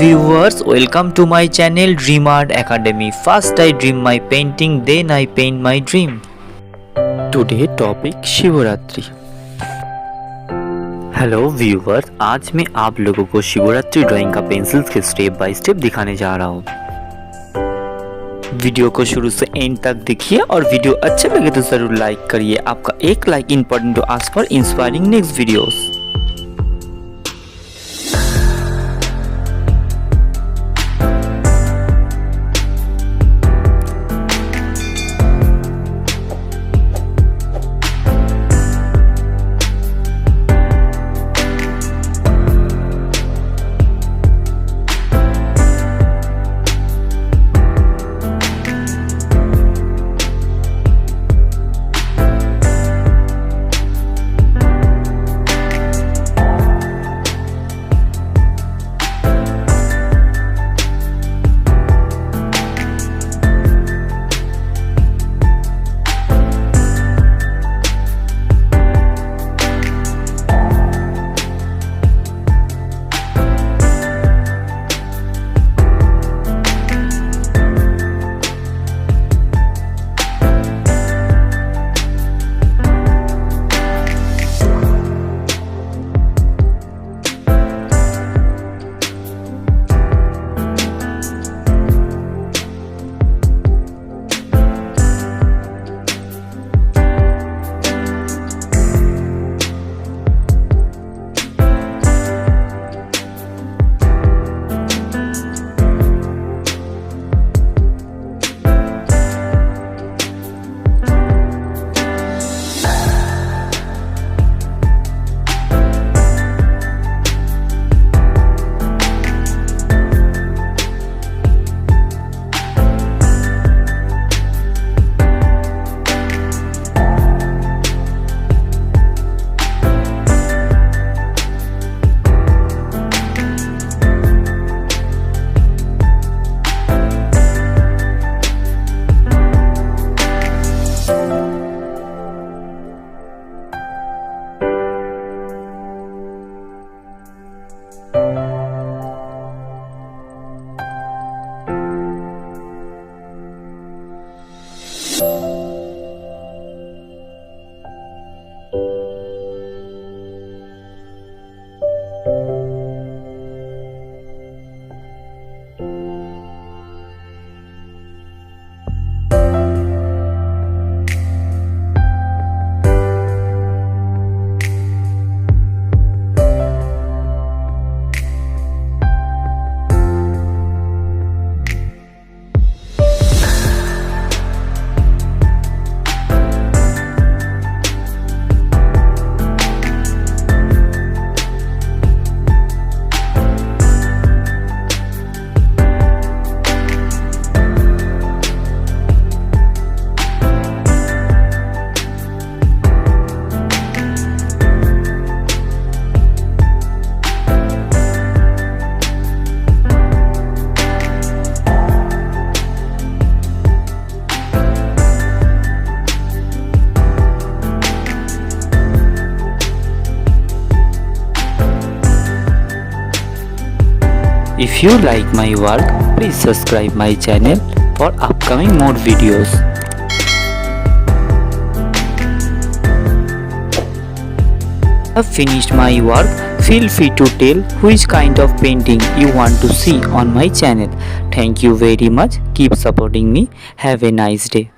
viewers, welcome to my channel Dream Art Academy. First I dream my painting, then I paint my dream. Today topic Shivaratri. Hello viewers, आज मैं आप लोगों को Shivratri drawing का pencils के step by step दिखाने जा रहा हूँ। वीडियो को शुरू से एंड तक देखिए और वीडियो अच्छे लगे तो जरूर लाइक करिए। आपका एक like important to ask for inspiring next videos. If you like my work, please subscribe my channel for upcoming more videos. I've finished my work. Feel free to tell which kind of painting you want to see on my channel. Thank you very much. Keep supporting me. Have a nice day.